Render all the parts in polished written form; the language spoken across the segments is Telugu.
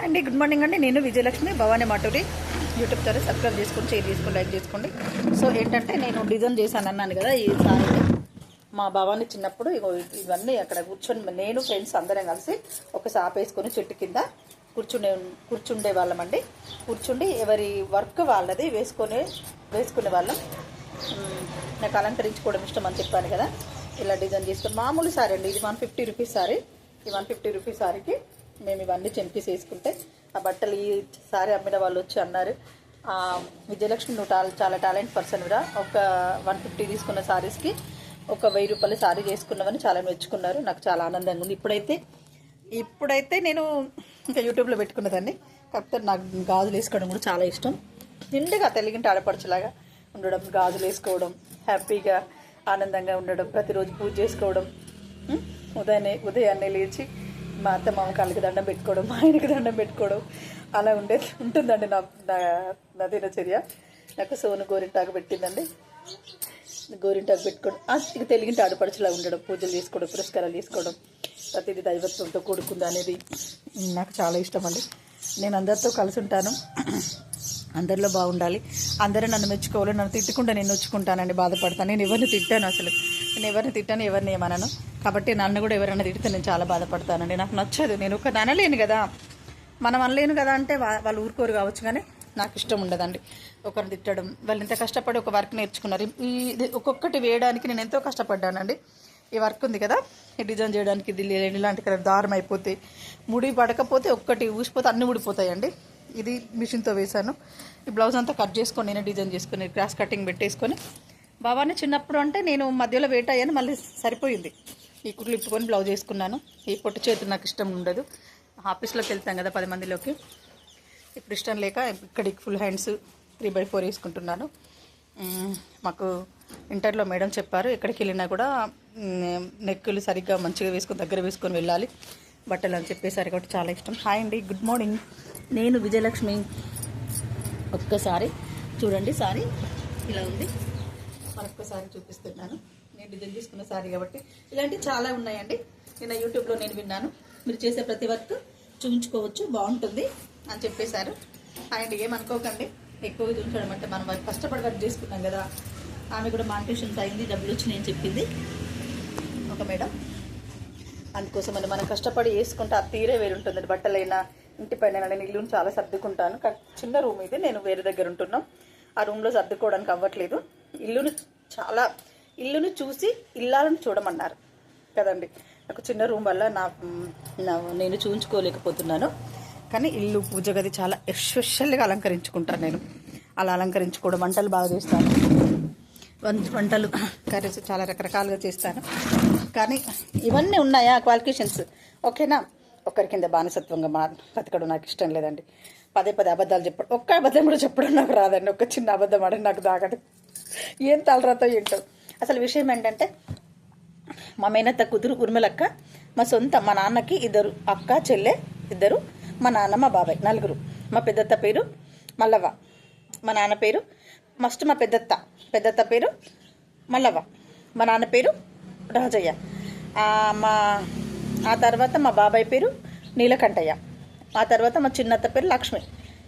అండి గుడ్ మార్నింగ్ అండి. నేను Vijayalakshmi Bhavani Maturi YouTube channel subscribe చేసుకొని షేర్ చేసుకోండి, లైక్ చేసుకోండి. సో ఏంటంటే నేను డిజైన్ చేశాను అన్నాను కదా, ఈ సారీ మా భవానీ చిన్నప్పుడు ఇవన్నీ అక్కడ కూర్చొని నేను ఫ్రెండ్స్ అందరం కలిసి ఒక షాప్ వేసుకొని చెట్టు కింద కూర్చుండే వాళ్ళమండి. కూర్చుండి ఎవరి వర్క్ వాళ్ళది వేసుకునే వాళ్ళం. నాకు అలంకరించుకోవడం ఇష్టం అని చెప్పాను కదా, ఇలా డిజైన్ చేసుకుని మామూలు సారీ అండి. ఇది 150 రూపీస్ సారీ. ఈ 150 రూపీస్ సారీకి మేము ఇవన్నీ చెంపీస్ వేసుకుంటే ఆ బట్టలు ఈ సారీ అమ్మిన వాళ్ళు వచ్చి అన్నారు, విజయలక్ష్మి నువ్వు చాలా టాలెంట్ పర్సన్ కూడా, ఒక 150 తీసుకున్న సారీస్కి ఒక 1000 రూపాయలు సారీ చేసుకున్నామని చాలా మెచ్చుకున్నారు. నాకు చాలా ఆనందంగా ఉంది. ఇప్పుడైతే నేను ఇంకా యూట్యూబ్లో పెట్టుకున్నదాన్ని. కాకపోతే నాకు గాజులు వేసుకోవడం కూడా చాలా ఇష్టం. నిండుగా తెలుగింటి ఆడపడుచులాగా ఉండడం, గాజులు వేసుకోవడం, హ్యాపీగా ఆనందంగా ఉండడం, ప్రతిరోజు పూజ చేసుకోవడం, ఉదయాన్నే లేచి మా అత్త మామ కాళ్ళకి దండం పెట్టుకోవడం, మా ఆయనకి దండం పెట్టుకోవడం, అలా ఉంటుందండి నా దినచర్య. నాకు సోను గోరింటాకు పెట్టిందండి. గోరింటాకు పెట్టుకోవడం, ఇక తెలుగింటి ఆడపడుచులా ఉండడం, పూజలు చేసుకోవడం, పురస్కారాలు చేసుకోవడం, ప్రతిదీ దైవత్వంతో కూడుకుంది అనేది నాకు చాలా ఇష్టం అండి. నేను అందరితో కలిసి ఉంటాను, అందరిలో బాగుండాలి, అందరూ నన్ను మెచ్చుకోవాలి. నన్ను తిట్టుకుంటా నేను నొచ్చుకుంటానండి, బాధపడతాను. నేను ఎవరిని తిట్టాను, నేను ఎవరిని తిట్టాను, ఎవరిని ఏమన్నాను. కాబట్టి నన్ను కూడా ఎవరైనా తిడితే నేను చాలా బాధపడతానండి. నాకు నచ్చదు. నేను ఒక అనలేను కదా, మనం అనలేను కదా అంటే వాళ్ళు ఊరుకోరు కావచ్చు, కానీ నాకు ఇష్టం ఉండదండి ఒకరిని తిట్టడం. వాళ్ళు ఎంత కష్టపడి ఒక వర్క్ నేర్చుకున్నారు. ఇది ఒక్కొక్కటి వేయడానికి నేను ఎంతో కష్టపడ్డానండి. ఈ వర్క్ ఉంది కదా, ఈ డిజైన్ చేయడానికి ఇది ఇలాంటి కలర్ దారం అయిపోతే, ముడి పడకపోతే ఒక్కటి ఊసిపోతే అన్నీ ఊడిపోతాయండి. ఇది మిషన్తో వేశాను. ఈ బ్లౌజ్ అంతా కట్ చేసుకొని నేనే డిజైన్ చేసుకొని క్రాస్ కటింగ్ పెట్టేసుకొని, బాబానే చిన్నప్పుడు అంటే నేను మధ్యలో వెయిట్ అయ్యాను, మళ్ళీ సరిపోయింది. ఈ కుట్లు ఇప్పుకొని బ్లౌజ్ వేసుకున్నాను. ఈ పొట్టు చేతులు నాకు ఇష్టం ఉండదు. ఆఫీస్లోకి వెళ్తాం కదా 10 మందిలోకి, ఇప్పుడు ఇష్టం లేక ఇక్కడికి ఫుల్ హ్యాండ్స్ 3/4 వేసుకుంటున్నాను. మాకు ఇంటర్లో మేడం చెప్పారు, ఎక్కడికి వెళ్ళినా కూడా నెక్కులు సరిగ్గా మంచిగా దగ్గర వేసుకొని వెళ్ళాలి బట్టలు అని చెప్పేసారు. కాబట్టి చాలా ఇష్టం. హాయ్ అండి, గుడ్ మార్నింగ్. నేను విజయలక్ష్మి. ఒక్కసారి చూడండి, సారీ ఇలా ఉంది. మరొక్కసారి చూపిస్తున్నాను. నేను డిజైన్ తీసుకున్న సారీ కాబట్టి ఇలాంటివి చాలా ఉన్నాయండి. నేను యూట్యూబ్లో నేను విన్నాను, మీరు చేసే ప్రతి వర్క్ చూపించుకోవచ్చు, బాగుంటుంది అని చెప్పేశారు. అండ్ ఏమనుకోకండి, ఎక్కువ చూపించడం అంటే మనం కష్టపడి వర్క్ చేసుకున్నాం కదా. ఆమె కూడా మానిటేషన్స్ అయింది, డబ్బులు వచ్చినాయి అని చెప్పింది ఒక మేడం. అందుకోసం అని మనం కష్టపడి వేసుకుంటే ఆ తీరే వేరుంటుంది. బట్టలైనా ఇంటి పైన నేను ఇల్లుని చాలా సర్దుకుంటాను. చిన్న రూమ్ ఇది, నేను వేరే దగ్గర ఉంటున్నాం. ఆ రూమ్లో సర్దుకోవడానికి అవ్వట్లేదు. ఇల్లుని చూసి ఇల్లాలను చూడమన్నారు కదండి. నాకు చిన్న రూమ్ వల్ల నేను చూపించుకోలేకపోతున్నాను. కానీ ఇల్లు, పూజ గది చాలా ఎస్పెషల్గా అలంకరించుకుంటాను నేను. అలా అలంకరించుకోవడం, వంటలు బాగా చేస్తాను. వంటలు కర్రీస్ చాలా రకరకాలుగా చేస్తాను. కానీ ఇవన్నీ ఉన్నాయా క్వాలిఫికేషన్స్, ఓకేనా. ఒకరి కింద బానిసత్వంగా బతకడం నాకు ఇష్టం లేదండి. పదే అబద్ధాలు చెప్పడం, ఒక్క అబద్ధం కూడా చెప్పడం నాకు రాదండి. ఒక చిన్న అబద్ధం ఆడని నాకు దాగదు. ఏం తలరాతో ఏంటో. అసలు విషయం ఏంటంటే, మా మేనత్త కూతురు ఉర్మిలక్క, మా నాన్నకి 2 అక్క చెల్లె, 2, మా నాన్న మా బాబాయ్ 4. మా పెద్దత్త పేరు మల్లవ్వ, మా నాన్న పేరు మా పెద్దత్త పేరు మల్లవ్వ, మా నాన్న పేరు రాజయ్య. ఆ తర్వాత మా బాబాయ్ పేరు నీలకంఠయ్య. ఆ తర్వాత మా చిన్నత్త పేరు లక్ష్మి.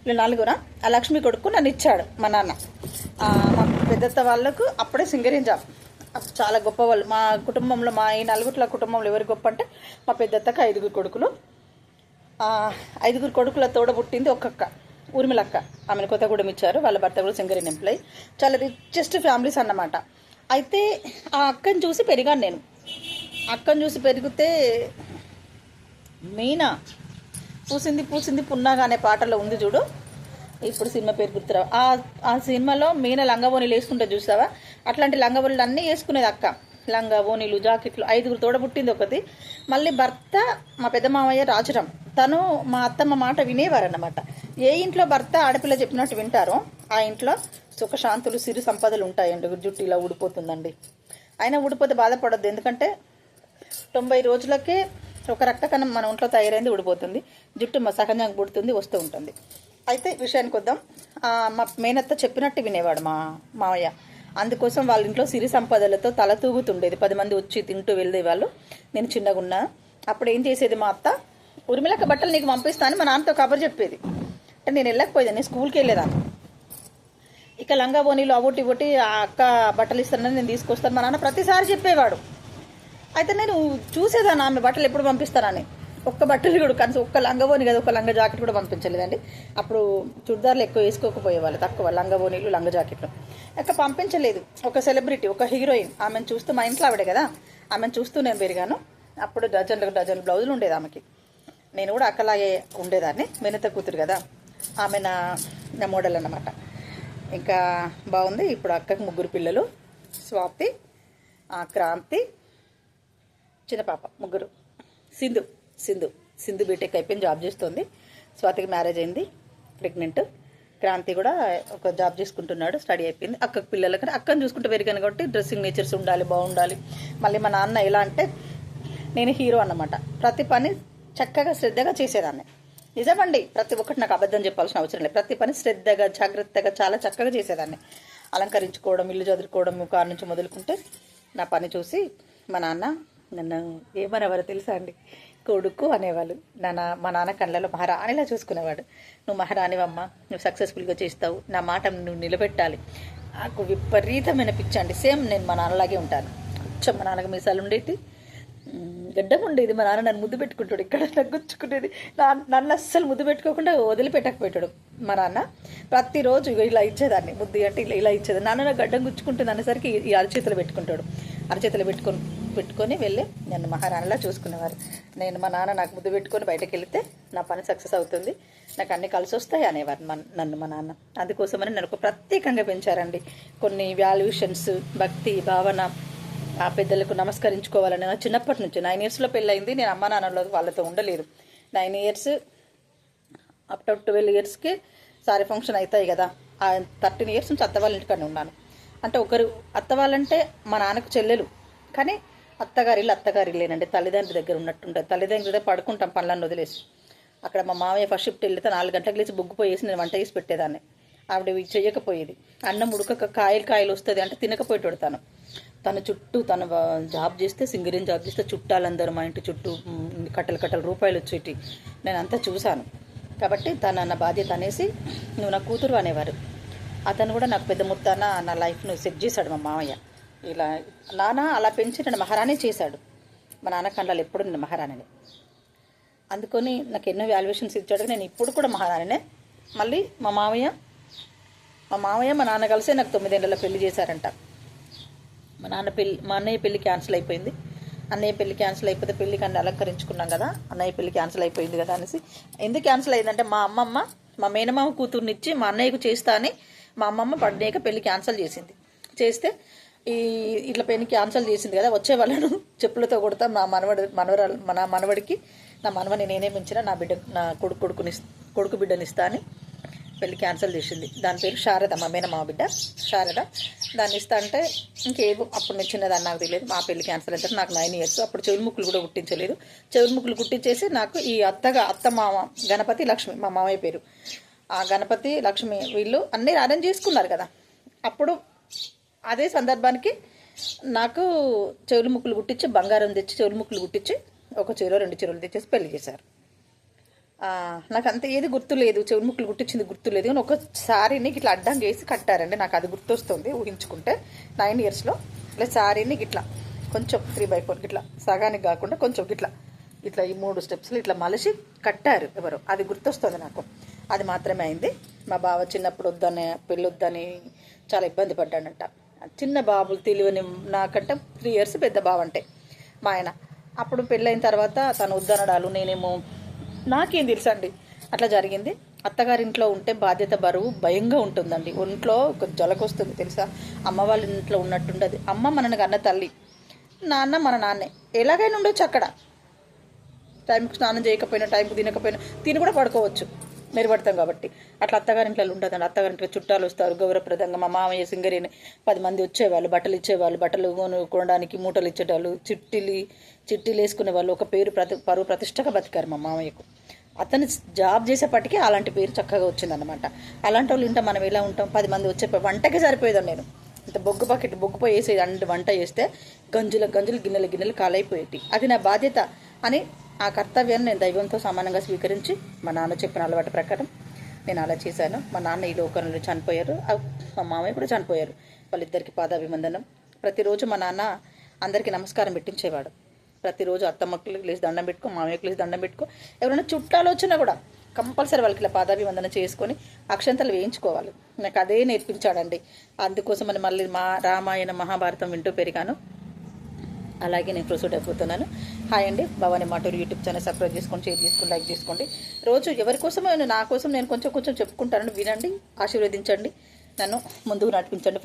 వీళ్ళు 4. ఆ లక్ష్మి కొడుకు నన్ను ఇచ్చాడు మా నాన్న. మా పెద్దత్త వాళ్ళకు అప్పుడే సింగరేం జాబ్, చాలా గొప్ప వాళ్ళు. మా కుటుంబంలో, మా ఈ 4 కుటుంబంలో ఎవరు గొప్ప అంటే, మా పెద్దత్తకు 5 కొడుకులు. 5 కొడుకుల తోడ పుట్టింది ఒక్కొక్క ఊర్మిళక్క. ఆమెను కొత్తగూడెం ఇచ్చారు. వాళ్ళ భర్త కూడా సింగరేన్ ఎంప్లాయ్. చాలా రిచెస్ట్ ఫ్యామిలీస్ అన్నమాట. అయితే ఆ అక్కని చూసి పెరిగాను నేను. అక్కని చూసి పెరిగితే మీనా పూసింది పున్నాగా అనే పాటలో ఉంది చూడు, ఇప్పుడు సినిమా పేరు గుర్తురావు. ఆ సినిమాలో మీనా లంగవోనీలు వేసుకుంటే చూసావా, అట్లాంటి లంగవోనీలు అన్నీ వేసుకునేది అక్క. లంగవోనీలు, జాకెట్లు. 5 తోడబుట్టింది ఒకటి. మళ్ళీ భర్త మా పెద్ద మామయ్య రాజురాం. తను మా అత్తమ్మ మాట వినేవారన్నమాట. ఏ ఇంట్లో భర్త ఆడపిల్ల చెప్పినట్టు వింటారో ఆ ఇంట్లో సుఖశాంతులు, సిరి సంపదలు ఉంటాయండి. జుట్టు ఇలా ఊడిపోతుందండి. అయినా ఊడిపోతే బాధపడద్దు, ఎందుకంటే 90 రోజులకే ఒక రక్త కణం మన ఒంట్లో తయారైంది ఊడిపోతుంది. జుట్టు సహజంగా పుడుతుంది, వస్తూ ఉంటుంది. అయితే విషయానికి వద్దాం. మా మేనత్త చెప్పినట్టు వినేవాడు మా మామయ్య. అందుకోసం వాళ్ళ ఇంట్లో సిరి సంపదలతో తల తూగుతుండేది. 10 మంది వచ్చి తింటూ వెళ్ళేవాళ్ళు. నేను చిన్నగా ఉన్నా. అప్పుడు ఏం చేసేది మా అత్త, ఉర్మిళక్క బట్టలు నీకు పంపిస్తాను మా నాన్నతో కబర్ చెప్పేది. అంటే నేను వెళ్ళకపోయేది, నేను స్కూల్కి వెళ్ళేదాన్ని. ఇక లంగా బోనీలు అవోటి ఇవ్వటి ఆ అక్క బట్టలు ఇస్తానని నేను తీసుకొస్తాను మా నాన్న ప్రతిసారి చెప్పేవాడు. అయితే నేను చూసేదాన్ని ఆమె బట్టలు ఎప్పుడు పంపిస్తానని. ఒక్క బట్టలు కూడా కనీసం ఒక్క లంగా బోని కదా, ఒక లంగా జాకెట్ కూడా పంపించలేదండి. అప్పుడు చుడిదార్లు ఎక్కువ వేసుకోకపోయేవాళ్ళు, తక్కువ లంగా బోనీలు లంగా జాకెట్లు ఎక్కడ పంపించలేదు. ఒక సెలబ్రిటీ, ఒక హీరోయిన్, ఆమెను చూస్తూ, మా ఇంట్లో ఆవిడే కదా, ఆమెను చూస్తూ నేను పెరిగాను. అప్పుడు డజన్ బ్లౌజులు ఉండేది ఆమెకి. నేను కూడా అక్కలాగే ఉండేదాన్ని, మెనత కూతురు కదా, ఆమె నా మోడల్ అన్నమాట. ఇంకా బాగుంది. ఇప్పుడు అక్కకి 3 పిల్లలు, స్వాతి, క్రాంతి, చిన్న పాప, 3. సింధు బీటెక్ అయిపోయింది, జాబ్ చేస్తుంది. స్వాతికి మ్యారేజ్ అయింది, ప్రెగ్నెంట్. క్రాంతి కూడా ఒక జాబ్ చేసుకుంటున్నాడు, స్టడీ అయిపోయింది. అక్కకి పిల్లలకి అక్కని చూసుకుంటూ పెరిగాను కాబట్టి డ్రెస్సింగ్ నేచర్స్ ఉండాలి, బాగుండాలి. మళ్ళీ మా నాన్న ఎలా అంటే, నేను హీరో అన్నమాట. ప్రతి పని చక్కగా శ్రద్ధగా చేసేదాన్ని. నిజమండి, ప్రతి ఒక్కటి నాకు అబద్ధం చెప్పాల్సిన అవసరం లేదు. ప్రతి పని శ్రద్ధగా జాగ్రత్తగా చాలా చక్కగా చేసేదాన్ని. అలంకరించుకోవడం, ఇల్లు చదువుకోవడం, కారు నుంచి మొదలుకుంటే నా పని చూసి మా నాన్న నన్ను ఏమనేవారు తెలుసా అండి, కొడుకు అనేవాళ్ళు. మా నాన్న కళ్ళలో మహారాణిలా చూసుకునేవాడు. నువ్వు మహారాణివమ్మ, నువ్వు సక్సెస్ఫుల్గా చేస్తావు, నా మాట నువ్వు నిలబెట్టాలి. నాకు విపరీతమైన పిచ్చి అండి. సేమ్ నేను మా నాన్నలాగే ఉంటాను. కొంచెం మా నాన్నకి మీసాలు ఉండేటి, గడ్డం ఉండేది. మా నాన్న నన్ను ముద్దు పెట్టుకుంటాడు, ఇక్కడ నాకు గుచ్చుకునేది. నన్ను అస్సలు ముద్దు పెట్టుకోకుండా వదిలిపెట్టకపోయాడు మా నాన్న. ప్రతిరోజు ఇలా ఇచ్చేదాన్ని ముద్దు, అంటే ఇలా ఇచ్చేది. నాన్న నాకు గడ్డం గుచ్చుకుంటుంది అనేసరికి ఈ అరచేతులు పెట్టుకుంటాడు. అరచేతులు పెట్టుకొని వెళ్ళి నన్ను మహారాణిలా చూసుకునేవారు. నేను మా నాన్న నాకు ముద్దు పెట్టుకొని బయటకు వెళితే నా పని సక్సెస్ అవుతుంది, నాకు అన్నీ కలిసి వస్తాయి అనేవారు నన్ను మా నాన్న. అందుకోసమని నన్ను ప్రత్యేకంగా పెంచారండి. కొన్ని వాల్యూషన్స్, భక్తి భావన, ఆ పెద్దలకు నమస్కరించుకోవాలని చిన్నప్పటి నుంచి. 9 ఇయర్స్లో పెళ్ళయింది. నేను అమ్మ నాన్నలో వాళ్ళతో ఉండలేదు. 9 ఇయర్స్ అప్ టు 12 ఇయర్స్కి సారీ ఫంక్షన్ అవుతాయి కదా, ఆ 13 ఇయర్స్ నుంచి అత్త వాళ్ళ ఇంటికానే ఉన్నాను. అంటే ఒకరు అత్త వాళ్ళంటే మా నాన్నకు చెల్లెలు, కానీ అత్తగారి లేనండి, తల్లిదండ్రుల దగ్గర ఉన్నట్టుంటుంది. తల్లిదండ్రుల దగ్గర పడుకుంటాం పనులను వదిలేసి. అక్కడ మా మామయ్య ఫస్ట్ షిఫ్ట్ వెళ్తే 4 గంటలకు లేచి బొగ్గు పోయేసి నేను వంట చేసి పెట్టేదాన్ని. ఆవిడ చెయ్యకపోయేది. అన్నం ఉడకక కాయలు వస్తుంది అంటే తినకపోయేటోడు తన చుట్టూ. తను జాబ్ చేస్తే, సింగరేణి జాబ్ చేస్తే చుట్టాలందరూ మా ఇంటి చుట్టూ కట్టలు రూపాయలు వచ్చేటి నేను అంతా చూశాను. కాబట్టి తను నా బాధ్యత అనేసి నువ్వు నా కూతురు అనేవారు. అతను కూడా నాకు పెద్ద మొత్తాన నా లైఫ్ను సెట్ చేశాడు మా మామయ్య. ఇలా నాన్న అలా పెంచి నన్ను మహారాణి చేశాడు. మా నాన్న కండ్లాలు ఎప్పుడు నేను మహారాణిని. అందుకొని నాకు ఎన్నో వాల్యుయేషన్స్ ఇచ్చాడు. నేను ఇప్పుడు కూడా మహారాణినే. మళ్ళీ మా మామయ్య మా నాన్న కలిసే నాకు 9 ఏళ్ళలో పెళ్లి చేశారంట. మా అన్నయ్య పెళ్లి క్యాన్సిల్ అయిపోయింది. అన్నయ్య పెళ్లి క్యాన్సిల్ అయిపోతే పెళ్లికి అన్ని అలంకరించుకున్నాం కదా, అన్నయ్య పెళ్లి క్యాన్సిల్ అయిపోయింది కదా అనేసి. ఎందుకు క్యాన్సిల్ అయిందంటే మా అమ్మమ్మ మా మేనమామ కూతుర్నిచ్చి మా అన్నయ్యకు చేస్తా అని మా అమ్మమ్మ బర్త్డేక పెళ్లి క్యాన్సిల్ చేస్తే ఇట్లా పెళ్లి క్యాన్సిల్ చేసింది కదా, వచ్చే వాళ్ళను చెప్పులతో కొడతా. నా మనవడికి నా మనవని నేనే మించిన నా కొడుకు బిడ్డనిస్తా అని పెళ్లి క్యాన్సిల్ చేసింది. దాని పేరు శారద, మా మేనమామ బిడ్డ శారద. దాన్ని ఇస్తా అంటే ఇంకేవో అప్పుడు నేను చిన్నదాన్ని, నాకు తెలియదు. మా పెళ్లి క్యాన్సిల్ అయితే నాకు 9 ఇయర్స్. అప్పుడు చెవులు ముక్కులు కూడా కుట్టించలేదు. చెవులు ముక్కులు కుట్టించేసి నాకు ఈ అత్త మామ గణపతి లక్ష్మి, మా మామయ్య పేరు, ఆ గణపతి లక్ష్మి వీళ్ళు అన్నీ అరేంజ్ చేసుకున్నారు కదా. అప్పుడు అదే సందర్భానికి నాకు చెవులు ముక్కులు కుట్టించి, బంగారం తెచ్చి చెవులు ముక్కులు కుట్టించి, ఒక చీర 2 చీరలు తెచ్చేసి పెళ్లి చేశారు. నాకు అంత ఏది గుర్తులేదు, చెవులు ముక్కులు కుట్టించింది గుర్తులేదు. కానీ ఒకసారిని ఇట్లా అడ్డంగా వేసి కట్టారండి, నాకు అది గుర్తొస్తుంది ఊహించుకుంటే. 9 ఇయర్స్లో ఇట్లా సారీని ఇట్లా కొంచెం 3/4 ఇట్లా సగానికి కాకుండా కొంచెం ఇట్లా ఈ 3 స్టెప్స్లో ఇట్లా మలిసి కట్టారు ఎవరు, అది గుర్తొస్తుంది నాకు. అది మాత్రమే అయింది. మా బావ చిన్నప్పుడు పెళ్ళి వద్దని చాలా ఇబ్బంది పడ్డాడంట. చిన్న బాబులు తెలియని, నాకంటే 3 ఇయర్స్ పెద్ద బావ అంటే మా ఆయన. అప్పుడు పెళ్ళైన తర్వాత తను వద్దనడాలు, నేనేమో నాకేం తెలుసండి అట్లా జరిగింది. అత్తగారింట్లో ఉంటే బాధ్యత బరువు భయంగా ఉంటుందండి. ఒంట్లో ఒక జలకొస్తుంది తెలుసా. అమ్మ వాళ్ళ ఇంట్లో ఉన్నట్టుండదు. అమ్మ మనకు అన్న తల్లి, నాన్న మన నాన్నే. ఎలాగైనా ఉండొచ్చు అక్కడ. టైంకి స్నానం చేయకపోయినా, టైంకి తినకపోయినా, తిని కూడా పడుకోవచ్చు, మెరుగుపడతాం కాబట్టి. అట్లా అత్తగారింట్లో ఉంటుందండి. అత్తగారింట్లో చుట్టాలు వస్తారు గౌరవప్రదంగా. మా మామయ్య సింగరేణి 10 మంది వచ్చేవాళ్ళు, బట్టలు ఇచ్చేవాళ్ళు, బట్టలు కొనడానికి మూటలు ఇచ్చేవాళ్ళు, చిట్టీలు వేసుకునే వాళ్ళు. ఒక పరువు ప్రతిష్టగా బతికారు మా మామయ్యకు. అతను జాబ్ చేసేపటికి అలాంటి పేరు చక్కగా వచ్చిందనమాట. అలాంటి వాళ్ళు ఇంట మనం ఎలా ఉంటాం, 10 మంది వచ్చే వంటకే సరిపోయేదాన్ని నేను. ఇంత బొగ్గు పోయి వేసేది, వంట చేస్తే గంజులు గిన్నెలు కాలైపోయేటి. అది నా బాధ్యత అని ఆ కర్తవ్యాన్ని నేను దైవంతో సమానంగా స్వీకరించి మా నాన్న చెప్పిన అలవాటు ప్రకారం నేను అలా చేశాను. మా నాన్న ఈ లోకంలో చనిపోయారు, మా మామయ్య కూడా చనిపోయారు. వాళ్ళిద్దరికి పాదాభివందనం. ప్రతిరోజు మా నాన్న అందరికీ నమస్కారం పెట్టించేవాడు. ప్రతిరోజు అత్తమ్మకి లేచి దండం పెట్టుకో, మామయ్యకి లేచి దండం పెట్టుకో, ఎవరైనా చుట్టాలు వచ్చినా కూడా కంపల్సరీ వాళ్ళకి ఇలా పాదాభివందన చేసుకొని అక్షంతలు వేయించుకోవాలి. నాకు అదే నేర్పించాడండి. అందుకోసమని మళ్ళీ మా రామాయణ మహాభారతం వింటూ పెరిగాను. అలాగే నేను ప్రొసీడ్ అయిపోతున్నాను. హాయ్ అండి, Bhavani Maturu YouTube channel subscribe చేసుకోండి, షేర్ చేసుకోండి, లైక్ చేసుకోండి. రోజు ఎవరి కోసమో నా కోసం నేను కొంచెం చెప్పుకుంటాను, వినండి, ఆశీర్వదించండి, నన్ను ముందుకు నడిపించండి.